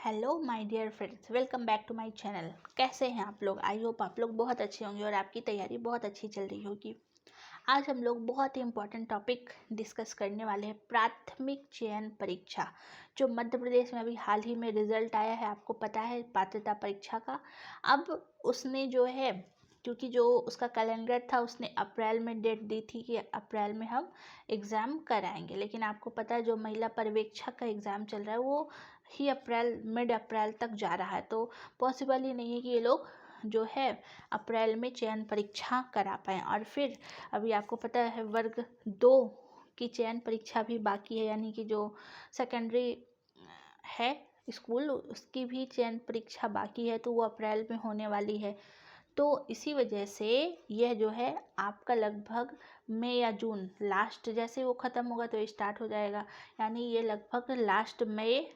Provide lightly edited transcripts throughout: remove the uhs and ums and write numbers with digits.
Hello my dear friends, welcome back to my channel. कैसे हैं आप लोग? आई होप आप लोग बहुत अच्छे होंगे और आपकी तैयारी बहुत अच्छी चल रही होगी। आज हम लोग बहुत ही इम्पोर्टेंट टॉपिक डिस्कस करने वाले हैं, प्राथमिक चयन परीक्षा। जो मध्य प्रदेश में अभी हाल ही में रिजल्ट आया है, आपको पता है, पात्रता परीक्षा का। अब उसने जो है, क्योंकि जो उसका कैलेंडर था उसने अप्रैल में डेट दी थी कि अप्रैल में हम एग्ज़ाम कराएंगे, लेकिन आपको पता है जो महिला पर्यवेक्षक का एग्ज़ाम चल रहा है वो ही मिड अप्रैल तक जा रहा है। तो पॉसिबल ही नहीं है कि ये लोग जो है अप्रैल में चयन परीक्षा करा पाएँ। और फिर अभी आपको पता है वर्ग 2 की चयन परीक्षा भी बाकी है, यानी कि जो सेकेंडरी है स्कूल उसकी भी चयन परीक्षा बाकी है, तो वो अप्रैल में होने वाली है। तो इसी वजह से यह जो है आपका लगभग मई या जून लास्ट, जैसे वो ख़त्म होगा तो स्टार्ट हो जाएगा, यानी ये लगभग लास्ट मई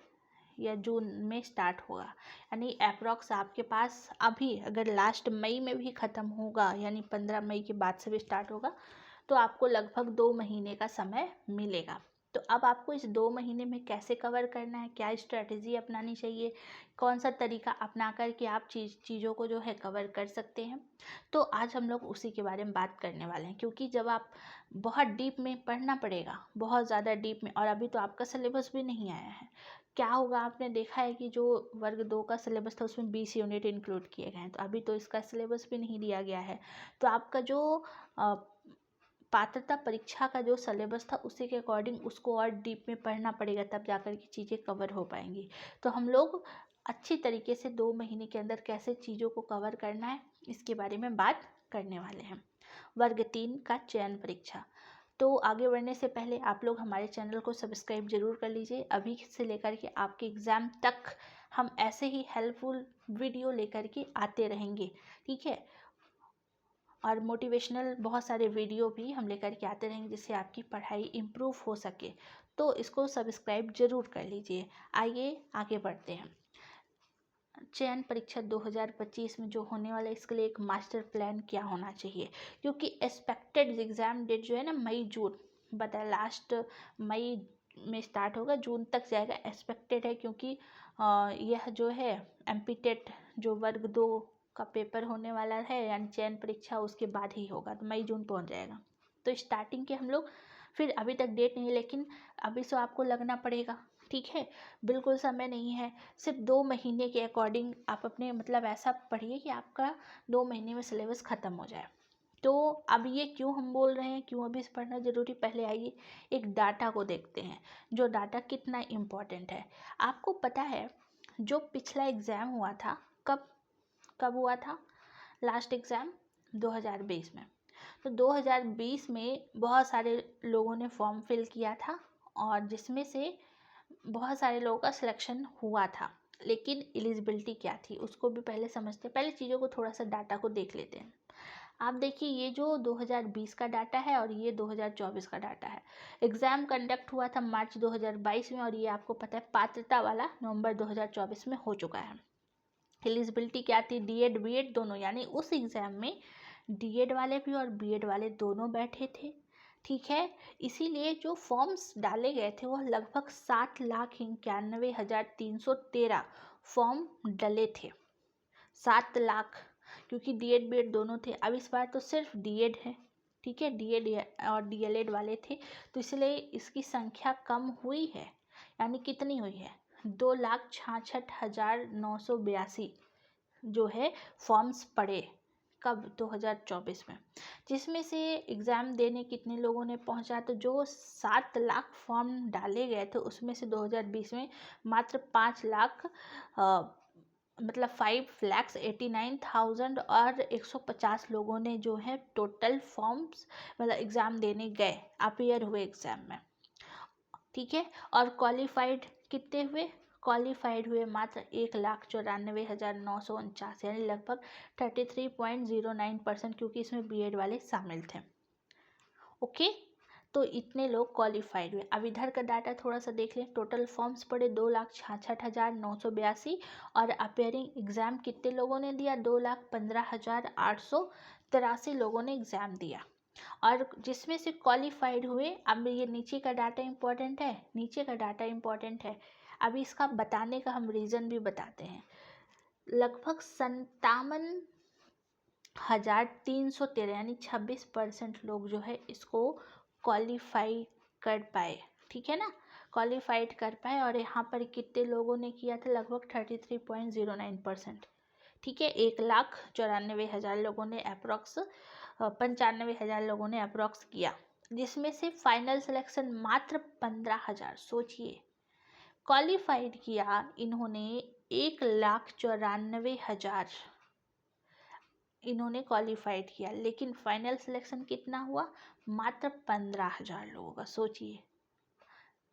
या जून में स्टार्ट होगा। यानी अप्रॉक्स आपके पास अभी अगर लास्ट मई में भी ख़त्म होगा, यानी 15 मई के बाद से भी स्टार्ट होगा, तो आपको लगभग 2 महीने का समय मिलेगा। तो अब आपको इस 2 महीने में कैसे कवर करना है, क्या स्ट्रेटजी अपनानी चाहिए, कौन सा तरीका अपना कर के आप चीज़ों को जो है कवर कर सकते हैं, तो आज हम लोग उसी के बारे में बात करने वाले हैं। क्योंकि जब आप बहुत डीप में पढ़ना पड़ेगा, बहुत ज़्यादा डीप में, और अभी तो आपका सिलेबस भी नहीं आया है। क्या होगा, आपने देखा है कि जो वर्ग 2 का सिलेबस था उसमें 20 यूनिट इंक्लूड किए गए हैं, तो अभी तो इसका सिलेबस भी नहीं दिया गया है। तो आपका जो पात्रता परीक्षा का जो सिलेबस था उसी के अकॉर्डिंग उसको और डीप में पढ़ना पड़ेगा, तब जाकर के चीज़ें कवर हो पाएंगी। तो हम लोग अच्छी तरीके से 2 महीने के अंदर कैसे चीज़ों को कवर करना है इसके बारे में बात करने वाले हैं। वर्ग 3 का चयन परीक्षा। तो आगे बढ़ने से पहले आप लोग हमारे चैनल को सब्सक्राइब जरूर कर लीजिए। अभी से लेकर के आपके एग्ज़ाम तक हम ऐसे ही हेल्पफुल वीडियो लेकर के आते रहेंगे, ठीक है। और मोटिवेशनल बहुत सारे वीडियो भी हम लेकर के आते रहेंगे जिससे आपकी पढ़ाई इम्प्रूव हो सके। तो इसको सब्सक्राइब जरूर कर लीजिए। आइए आगे बढ़ते हैं। चयन परीक्षा 2025 में जो होने वाला है, इसके लिए एक मास्टर प्लान क्या होना चाहिए, क्योंकि एक्सपेक्टेड एग्ज़ाम डेट जो है ना मई जून बताया, लास्ट मई में स्टार्ट होगा, जून तक जाएगा एक्सपेक्टेड है। क्योंकि यह जो है एमपी टेट जो वर्ग 2 का पेपर होने वाला है, यानी चयन परीक्षा उसके बाद ही होगा, तो मई जून पहुंच जाएगा। तो स्टार्टिंग के हम लोग, फिर अभी तक डेट नहीं है लेकिन अभी से आपको लगना पड़ेगा, ठीक है। बिल्कुल समय नहीं है, सिर्फ 2 महीने के अकॉर्डिंग आप अपने मतलब ऐसा पढ़िए कि आपका 2 महीने में सिलेबस ख़त्म हो जाए। तो अब ये क्यों हम बोल रहे हैं, क्यों अभी से पढ़ना ज़रूरी, पहले आइए एक डाटा को देखते हैं, जो डाटा कितना इम्पोर्टेंट है। आपको पता है जो पिछला एग्ज़ाम हुआ था, कब कब हुआ था लास्ट एग्ज़ाम? 2020 में। तो 2020 में बहुत सारे लोगों ने फॉर्म फिल किया था और जिसमें से बहुत सारे लोगों का सिलेक्शन हुआ था, लेकिन एलिजिबिलिटी क्या थी उसको भी पहले समझते हैं। पहले चीज़ों को थोड़ा सा डाटा को देख लेते हैं। आप देखिए, ये जो 2020 का डाटा है और ये 2024 का डाटा है। एग्ज़ाम कंडक्ट हुआ था मार्च 2022 में, और ये आपको पता है पात्रता वाला नवंबर 2024 में हो चुका है। एलिजिबिलिटी क्या थी? डीएड बीएड दोनों, यानी उस एग्ज़ाम में डीएड वाले भी और बीएड वाले दोनों बैठे थे, ठीक है। इसीलिए जो फॉर्म्स डाले गए थे वो लगभग 7,91,313 फॉर्म डले थे। 7 लाख, क्योंकि डीएड बीएड दोनों थे। अब इस बार तो सिर्फ डीएड है, ठीक है, डीएड और डीएलएड वाले थे, तो इसलिए इसकी संख्या कम हुई है। यानी कितनी हुई है? 2,66,982 जो है फॉर्म्स पड़े। कब? 2024 में। जिसमें से एग्ज़ाम देने कितने लोगों ने पहुंचा, तो जो 7 लाख फॉर्म डाले गए थे उसमें से 2020 में मात्र 5 लाख मतलब 5,89,000 और 150 लोगों ने जो है टोटल फॉर्म्स मतलब एग्ज़ाम देने गए, अपीयर हुए एग्ज़ाम में, ठीक है। और क्वालिफाइड कितने हुए? क्वालिफाइड हुए मात्र 1,94,949, यानी लगभग 33.09%, क्योंकि इसमें बीएड वाले शामिल थे। ओके, तो इतने लोग क्वालिफाइड हुए। अब इधर का डाटा थोड़ा सा देख लें। टोटल फॉर्म्स पड़े 2,66,982 और अपेयरिंग एग्ज़ाम कितने लोगों ने दिया? 2,15,883 लोगों ने एग्ज़ाम दिया, और जिसमें से क्वालिफाइड हुए। अब ये नीचे का डाटा इम्पोर्टेंट है, नीचे का डाटा इम्पोर्टेंट है। अभी इसका बताने का हम रीज़न भी बताते हैं। लगभग 57,313 यानी 26% लोग जो है इसको क्वालिफाई कर पाए, ठीक है ना, क्वालिफाइड कर पाए। और यहाँ पर कितने लोगों ने किया था, लगभग 33.09%, ठीक है। 1,94,000 लोगों ने अप्रॉक्स 95,000 लोगों ने अप्रॉक्स किया, जिसमें से फाइनल सिलेक्शन मात्र 15,000, सोचिए क्वालिफाइड किया इन्होंने 1,94,000 इन्होंने क्वालिफाइड किया, लेकिन फाइनल सिलेक्शन कितना हुआ, मात्र 15,000 लोगों का। सोचिए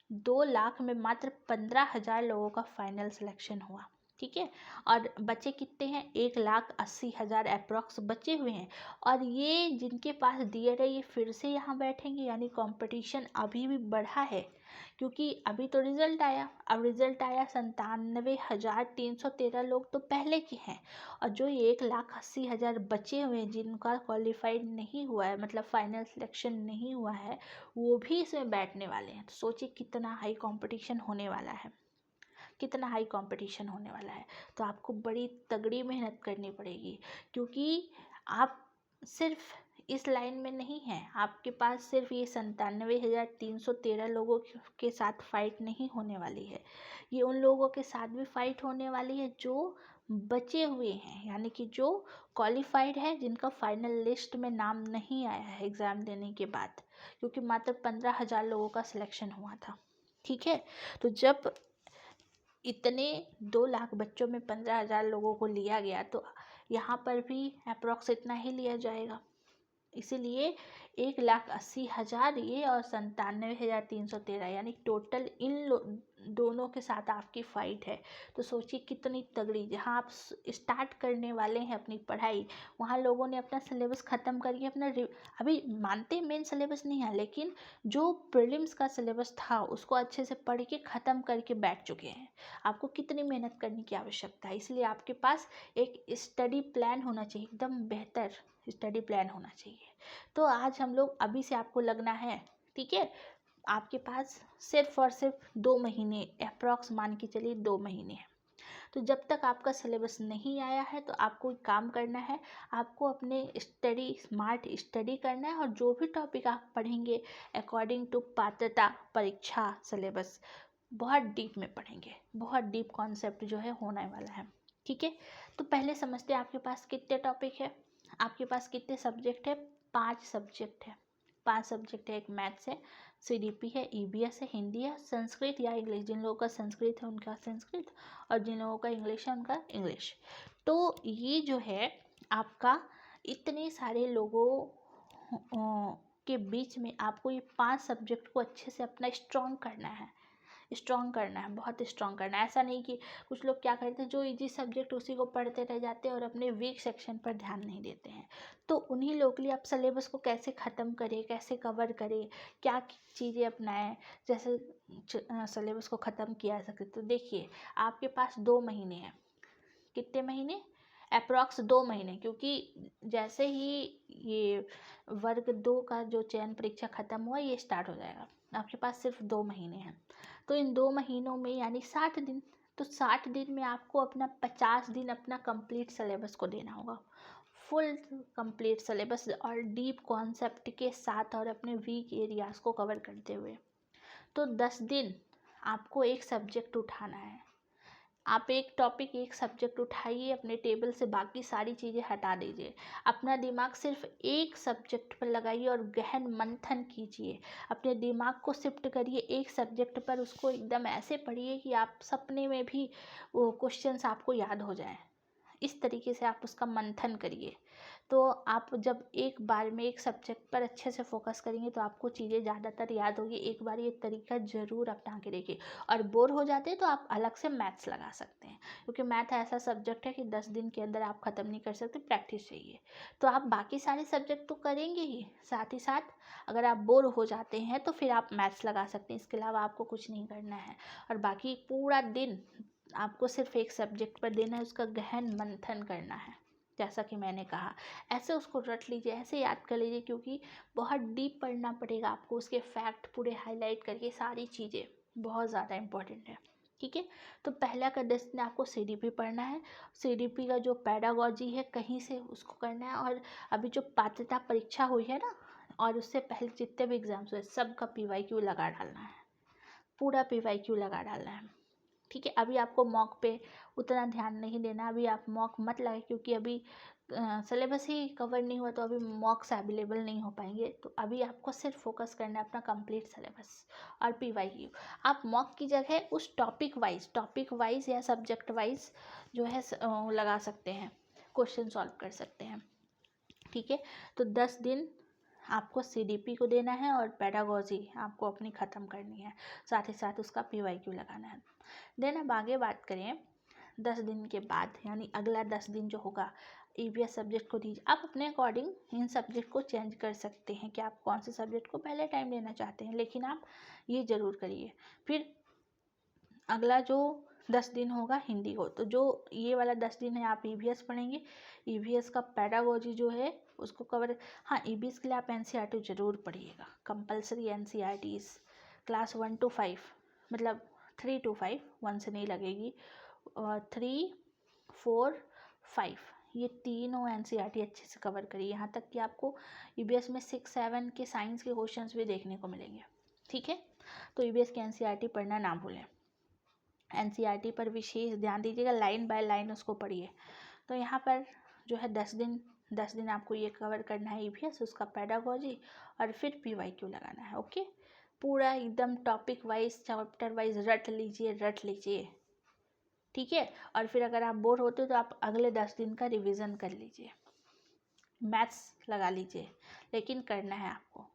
2 लाख में मात्र 15,000 लोगों का फाइनल सिलेक्शन हुआ, ठीक है। और बचे कितने हैं, 1,80,000 अप्रॉक्स बचे हुए हैं। और ये जिनके पास दिए रहे ये फिर से यहाँ बैठेंगे, यानी कंपटीशन अभी भी बढ़ा है, क्योंकि अभी तो रिजल्ट आया। अब रिजल्ट आया 97,313 लोग तो पहले के हैं, और जो 1,80,000 बचे हुए हैं जिनका क्वालिफाइड नहीं हुआ है, मतलब फाइनल सिलेक्शन नहीं हुआ है, वो भी इसमें बैठने वाले हैं। तो सोचिए कितना हाई कंपटीशन होने वाला है, कितना हाई कंपटीशन होने वाला है। तो आपको बड़ी तगड़ी मेहनत करनी पड़ेगी, क्योंकि आप सिर्फ इस लाइन में नहीं हैं, आपके पास सिर्फ ये 97,313 लोगों के साथ फाइट नहीं होने वाली है, ये उन लोगों के साथ भी फाइट होने वाली है जो बचे हुए हैं, यानी कि जो क्वालिफाइड है, जिनका फाइनल लिस्ट में नाम नहीं आया है एग्ज़ाम देने के बाद, क्योंकि मात्र 15,000 लोगों का सिलेक्शन हुआ था, ठीक है। तो जब इतने 2 लाख बच्चों में 15,000 लोगों को लिया गया, तो यहाँ पर भी अप्रॉक्स इतना ही लिया जाएगा। इसीलिए 1,80,000 ये और 97,313, यानी टोटल दोनों के साथ आपकी फाइट है। तो सोचिए कितनी तगड़ी, जहाँ आप स्टार्ट करने वाले हैं अपनी पढ़ाई, वहाँ लोगों ने अपना सिलेबस ख़त्म करके अपना अभी मानते मेन सिलेबस नहीं है, लेकिन जो प्रीलिम्स का सिलेबस था उसको अच्छे से पढ़ के ख़त्म करके बैठ चुके हैं। आपको कितनी मेहनत करने की आवश्यकता है, इसलिए आपके पास एक स्टडी प्लान होना चाहिए, एकदम बेहतर स्टडी प्लान होना चाहिए। तो आज हम लोग अभी से आपको लगना है, ठीक है। आपके पास सिर्फ और सिर्फ 2 महीने अप्रॉक्स मान के चलिए 2 महीने हैं। तो जब तक आपका सिलेबस नहीं आया है तो आपको एक काम करना है, आपको अपने स्मार्ट स्टडी करना है, और जो भी टॉपिक आप पढ़ेंगे अकॉर्डिंग टू पात्रता परीक्षा सिलेबस बहुत डीप में पढ़ेंगे, बहुत डीप कॉन्सेप्ट जो है होने वाला है, ठीक है। तो पहले समझते हैं आपके पास कितने टॉपिक है, आपके पास कितने सब्जेक्ट है, 5 सब्जेक्ट है। 5 सब्जेक्ट है, एक मैथ्स है, सीडीपी है, ईवीएस है, हिंदी है, संस्कृत या इंग्लिश, जिन लोगों का संस्कृत है उनका संस्कृत, और जिन लोगों का इंग्लिश है उनका इंग्लिश। तो ये जो है आपका इतने सारे लोगों के बीच में आपको ये 5 सब्जेक्ट को अच्छे से अपना स्ट्रॉन्ग करना है, स्ट्रॉन्ग करना है, बहुत स्ट्रॉन्ग करना है। ऐसा नहीं कि कुछ लोग क्या करते हैं, जो इजी सब्जेक्ट उसी को पढ़ते रह जाते हैं और अपने वीक सेक्शन पर ध्यान नहीं देते हैं। तो उन्हीं लोगों के लिए आप सिलेबस को कैसे ख़त्म करें, कैसे कवर करें, क्या चीज़ें अपनाएं, जैसे सिलेबस को ख़त्म किया जा सकते। तो देखिए आपके पास 2 महीने हैं, कितने महीने, अप्रॉक्स 2 महीने, क्योंकि जैसे ही ये वर्ग 2 का जो चयन परीक्षा ख़त्म हुआ ये स्टार्ट हो जाएगा। आपके पास सिर्फ 2 महीने हैं, तो इन 2 महीनों में यानी 60 दिन, तो 60 दिन में आपको अपना 50 दिन अपना कंप्लीट सिलेबस को देना होगा, फुल कंप्लीट सिलेबस और डीप कॉन्सेप्ट के साथ, और अपने वीक एरियाज़ को कवर करते हुए। तो 10 दिन आपको एक सब्जेक्ट उठाना है, आप एक टॉपिक एक सब्जेक्ट उठाइए अपने टेबल से, बाकी सारी चीज़ें हटा दीजिए, अपना दिमाग सिर्फ एक सब्जेक्ट पर लगाइए और गहन मंथन कीजिए, अपने दिमाग को शिफ्ट करिए एक सब्जेक्ट पर, उसको एकदम ऐसे पढ़िए कि आप सपने में भी वो क्वेश्चंस आपको याद हो जाएं। इस तरीके से आप उसका मंथन करिए। तो आप जब एक बार में एक सब्जेक्ट पर अच्छे से फोकस करेंगे तो आपको चीज़ें ज़्यादातर याद होगी। एक बार ये तरीका ज़रूर अपना के देखिए, और बोर हो जाते हैं तो आप अलग से मैथ्स लगा सकते हैं, क्योंकि मैथ ऐसा सब्जेक्ट है कि 10 दिन के अंदर आप ख़त्म नहीं कर सकते, प्रैक्टिस चाहिए। तो आप बाकी सारे सब्जेक्ट तो करेंगे ही, साथ ही साथ अगर आप बोर हो जाते हैं तो फिर आप मैथ्स लगा सकते हैं, इसके अलावा आपको कुछ नहीं करना है। और बाकी पूरा दिन आपको सिर्फ एक सब्जेक्ट पर देना है, उसका गहन मंथन करना है, जैसा कि मैंने कहा। ऐसे उसको रट लीजिए, ऐसे याद कर लीजिए, क्योंकि बहुत डीप पढ़ना पड़ेगा आपको, उसके फैक्ट पूरे हाईलाइट करके, सारी चीज़ें बहुत ज़्यादा इम्पोर्टेंट है, ठीक है। तो पहला का 10 दिन आपको CDP पढ़ना है। CDP का जो पेडागोजी है कहीं से उसको करना है, और अभी जो पात्रता परीक्षा हुई है ना, और उससे पहले जितने भी एग्जाम्स हुए सब का PYQ लगा डालना है, पूरा PYQ लगा डालना है। ठीक है। अभी आपको मॉक पे उतना ध्यान नहीं देना, अभी आप मॉक मत लगाए, क्योंकि अभी सिलेबस ही कवर नहीं हुआ, तो अभी मॉक्स अवेलेबल नहीं हो पाएंगे। तो अभी आपको सिर्फ फोकस करना है अपना कंप्लीट सिलेबस और PYQ। आप मॉक की जगह उस टॉपिक वाइज या सब्जेक्ट वाइज जो है लगा सकते हैं, क्वेश्चन सॉल्व कर सकते हैं। ठीक है। तो 10 दिन आपको CDP को देना है और पेडागोजी आपको अपनी ख़त्म करनी है, साथ ही साथ उसका PYQ लगाना है। देन अब आगे बात करें 10 दिन के बाद, यानी अगला 10 दिन जो होगा EVS सब्जेक्ट को दीजिए। आप अपने अकॉर्डिंग इन सब्जेक्ट को चेंज कर सकते हैं कि आप कौन से सब्जेक्ट को पहले टाइम देना चाहते हैं, लेकिन आप ये ज़रूर करिए। फिर अगला जो 10 दिन होगा हिंदी को, तो जो ये वाला 10 दिन है आप EVS पढ़ेंगे। EVS का पेडागोजी जो है उसको कवर, हाँ EVS के लिए आप NCERT ज़रूर पढ़िएगा, कंपलसरी NCERTs क्लास 1 to 5, मतलब 3 to 5, 1 से नहीं लगेगी, 3, 4, 5 ये तीनों NCERT अच्छे से कवर करिए, यहाँ तक कि आपको EVS में 6, 7 के साइंस के क्वेश्चंस भी देखने को मिलेंगे। ठीक है। तो EVS के NCERT पढ़ना ना भूलें, NCERT पर विशेष ध्यान दीजिएगा, लाइन बाय लाइन उसको पढ़िए। तो यहाँ पर जो है 10 दिन आपको ये कवर करना है EVS, उसका पेडागोजी, और फिर PYQ लगाना है। ओके, पूरा एकदम टॉपिक वाइज चैप्टर वाइज रट लीजिए। ठीक है। और फिर अगर आप बोर होते हो तो आप अगले 10 दिन का रिवीजन कर लीजिए, मैथ्स लगा लीजिए, लेकिन करना है आपको।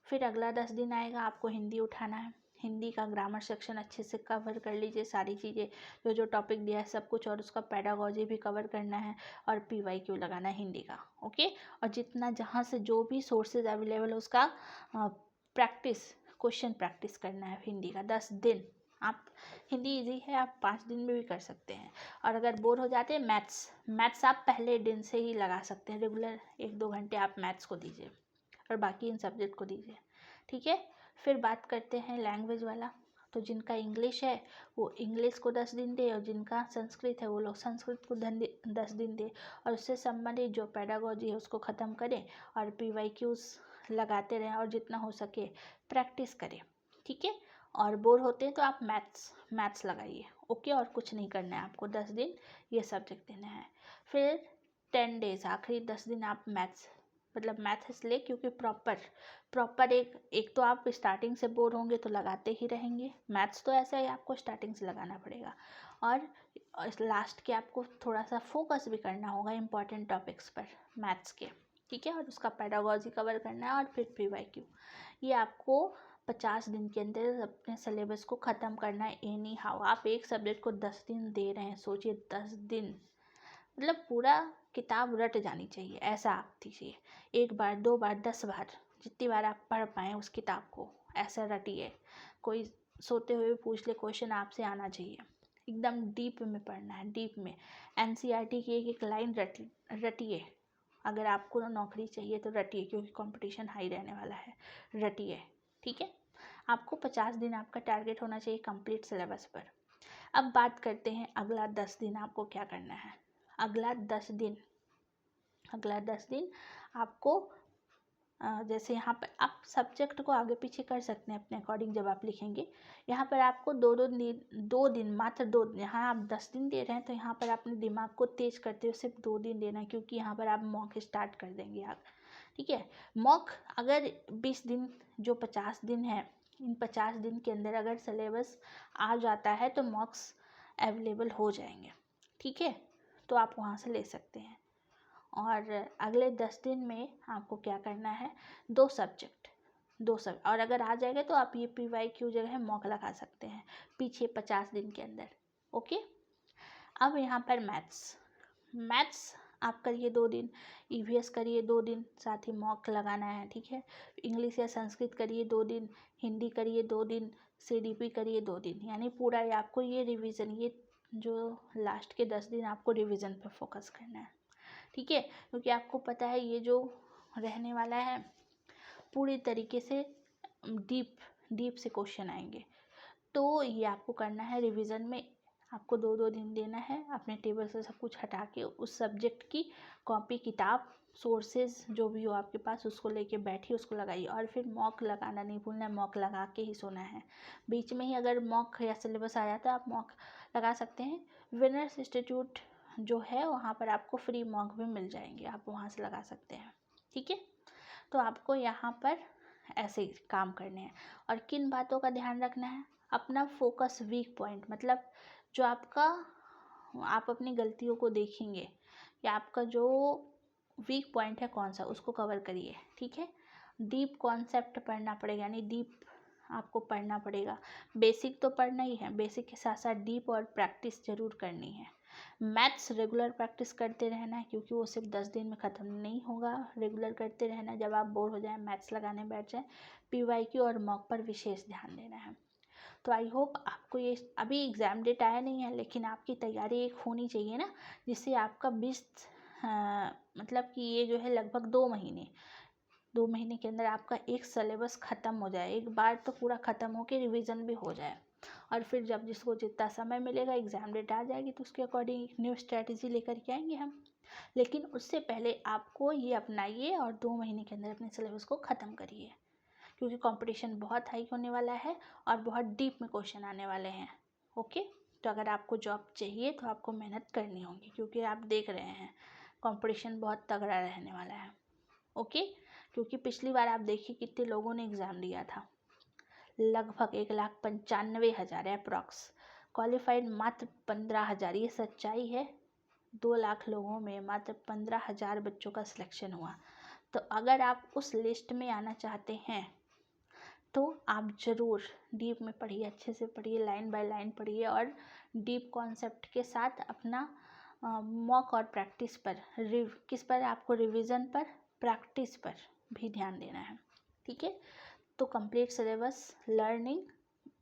फिर अगला 10 दिन आएगा, आपको हिंदी उठाना है। हिंदी का ग्रामर सेक्शन अच्छे से कवर कर लीजिए, सारी चीज़ें जो टॉपिक दिया है सब कुछ, और उसका पेडागोजी भी कवर करना है, और PYQ लगाना है हिंदी का। ओके। और जितना जहाँ से जो भी सोर्सेज अवेलेबल है उसका क्वेश्चन प्रैक्टिस करना है हिंदी का 10 दिन। आप हिंदी इजी है, आप 5 दिन में भी कर सकते हैं। और अगर बोर हो जाते हैं मैथ्स आप पहले दिन से ही लगा सकते हैं, रेगुलर 1-2 घंटे आप मैथ्स को दीजिए और बाकी इन सब्जेक्ट को दीजिए। ठीक है। फिर बात करते हैं लैंग्वेज वाला। तो जिनका इंग्लिश है वो इंग्लिश को 10 दिन दे, और जिनका संस्कृत है वो लोग संस्कृत को 10 दिन दे, और उससे संबंधित जो पेडागोजी है उसको ख़त्म करें, और PYQs लगाते रहें, और जितना हो सके प्रैक्टिस करें। ठीक है। और बोर होते हैं तो आप मैथ्स लगाइए। ओके। और कुछ नहीं करना है आपको, 10 दिन ये सब्जेक्ट देना है। फिर 10 डेज, आखिरी 10 दिन आप मैथ्स, मतलब मैथ इसलिए क्योंकि प्रॉपर एक तो आप स्टार्टिंग से बोर होंगे तो लगाते ही रहेंगे, मैथ्स तो ऐसा ही आपको स्टार्टिंग से लगाना पड़ेगा, और लास्ट के आपको थोड़ा सा फोकस भी करना होगा इम्पॉर्टेंट टॉपिक्स पर मैथ्स के। ठीक है। और उसका पेडागोजी कवर करना है, और फिर PYQ। ये आपको 50 दिन के अंदर अपने सिलेबस को ख़त्म करना है। एनी हाउ आप एक सब्जेक्ट को 10 दिन दे रहे हैं, सोचिए 10 दिन, मतलब पूरा किताब रट जानी चाहिए, ऐसा आप दीजिए। 1 बार 2 बार 10 बार, जितनी बार आप पढ़ पाएँ उस किताब को ऐसा रटिए। कोई सोते हुए पूछ ले क्वेश्चन, आपसे आना चाहिए। एकदम डीप में पढ़ना है, डीप में NCERT की एक लाइन रटिए। अगर आपको नौकरी चाहिए तो रटिए, क्योंकि कंपटीशन हाई रहने वाला है, रटिए। ठीक है। आपको 50 दिन आपका टारगेट होना चाहिए कंप्लीट सिलेबस पर। अब बात करते हैं अगला 10 दिन आपको क्या करना है। अगला 10 दिन आपको जैसे यहाँ पर आप सब्जेक्ट को आगे पीछे कर सकते हैं अपने अकॉर्डिंग, जब आप लिखेंगे यहाँ पर आपको दो दिन मात्र 2 दिन, यहाँ आप 10 दिन दे रहे हैं तो यहाँ पर अपने दिमाग को तेज करते हुए सिर्फ 2 दिन देना है, क्योंकि यहाँ पर आप मॉक स्टार्ट कर देंगे आप। ठीक है। मॉक अगर 20 दिन, जो 50 दिन है, इन 50 दिन के अंदर अगर सिलेबस आ जाता है तो मॉक्स अवेलेबल हो जाएंगे। ठीक है। तो आप वहाँ से ले सकते हैं। और अगले 10 दिन में आपको क्या करना है, 2 सब्जेक्ट, और अगर आ जाएगा तो आप ये PYQ जगह मॉक लगा सकते हैं पीछे 50 दिन के अंदर। ओके। अब यहाँ पर मैथ्स आप करिए 2 दिन, EVS करिए 2 दिन, साथ ही मॉक लगाना है। ठीक है। इंग्लिश या संस्कृत करिए 2 दिन, हिंदी करिए 2 दिन, CDP करिए 2 दिन, यानी पूरा ये आपको ये रिवीजन, ये जो लास्ट के 10 दिन आपको रिवीजन पर फोकस करना है। ठीक है। क्योंकि आपको पता है ये जो रहने वाला है पूरी तरीके से डीप से क्वेश्चन आएंगे, तो ये आपको करना है रिवीजन में। आपको 2-2 दिन देना है। अपने टेबल से सब कुछ हटा के उस सब्जेक्ट की कॉपी, किताब, सोर्सेज जो भी हो आपके पास उसको लेके बैठिए, उसको लगाइए। और फिर मॉक लगाना नहीं भूलना है, मॉक लगा के ही सोना है। बीच में ही अगर मॉक या सिलेबस आ जाता है आप मॉक लगा सकते हैं। विनर्स इंस्टीट्यूट जो है वहाँ पर आपको फ्री मॉक भी मिल जाएंगे, आप वहाँ से लगा सकते हैं। ठीक है, तो आपको यहाँ पर ऐसे ही काम करने हैं। और किन बातों का ध्यान रखना है? अपना फोकस वीक पॉइंट, मतलब जो आपका, आप अपनी गलतियों को देखेंगे या आपका जो वीक पॉइंट है कौन सा, उसको कवर करिए। ठीक है, डीप कॉन्सेप्ट पढ़ना पड़ेगा, यानी डीप आपको पढ़ना पड़ेगा। बेसिक तो पढ़ना ही है, बेसिक के साथ साथ डीप और प्रैक्टिस ज़रूर करनी है। मैथ्स रेगुलर प्रैक्टिस करते रहना है, क्योंकि वो सिर्फ 10 दिन में ख़त्म नहीं होगा। रेगुलर करते रहना है। जब आप बोर हो जाएं मैथ्स लगाने बैठ जाएं, PYQ और मॉक पर विशेष ध्यान देना है। तो आई होप आपको ये, अभी एग्ज़ाम डेट आया नहीं है लेकिन आपकी तैयारी एक होनी चाहिए ना, जिससे आपका 20 मतलब कि ये जो है लगभग 2 महीने के अंदर आपका एक सिलेबस ख़त्म हो जाए, एक बार तो पूरा ख़त्म हो के रिविज़न भी हो जाए। और फिर जब जिसको जितना समय मिलेगा, एग्ज़ाम डेट आ जाएगी तो उसके अकॉर्डिंग एक न्यू स्ट्रैटेजी लेकर के आएंगे हम। लेकिन उससे पहले आपको ये अपनाइए और 2 महीने के अंदर अपने सिलेबस को ख़त्म करिए, क्योंकि कंपटीशन बहुत हाई होने वाला है और बहुत डीप में क्वेश्चन आने वाले हैं। ओके, तो अगर आपको जॉब चाहिए तो आपको मेहनत करनी होगी, क्योंकि आप देख रहे हैं कंपटीशन बहुत तगड़ा रहने वाला है। ओके, क्योंकि पिछली बार आप देखिए कितने लोगों ने एग्ज़ाम दिया था, लगभग 1,95,000 अप्रॉक्स, क्वालिफाइड मात्र 15,000। ये सच्चाई है। 2 लाख लोगों में मात्र 15,000 बच्चों का सिलेक्शन हुआ। तो अगर आप उस लिस्ट में आना चाहते हैं तो आप ज़रूर डीप में पढ़िए, अच्छे से पढ़िए, लाइन बाय लाइन पढ़िए और डीप कॉन्सेप्ट के साथ अपना मॉक और प्रैक्टिस पर, किस पर, आपको रिवीजन पर, प्रैक्टिस पर भी ध्यान देना है। ठीक है, तो कंप्लीट सिलेबस, लर्निंग,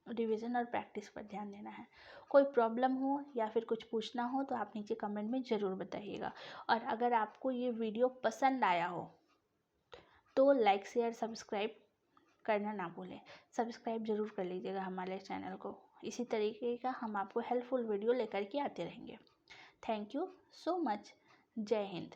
रिवीजन और प्रैक्टिस पर ध्यान देना है। कोई प्रॉब्लम हो या फिर कुछ पूछना हो तो आप नीचे कमेंट में ज़रूर बताइएगा। और अगर आपको ये वीडियो पसंद आया हो तो लाइक, शेयर, सब्सक्राइब करना ना भूलें। सब्सक्राइब ज़रूर कर लीजिएगा हमारे चैनल को। इसी तरीके का हम आपको हेल्पफुल वीडियो लेकर के आते रहेंगे। Thank you so much. जय हिंद।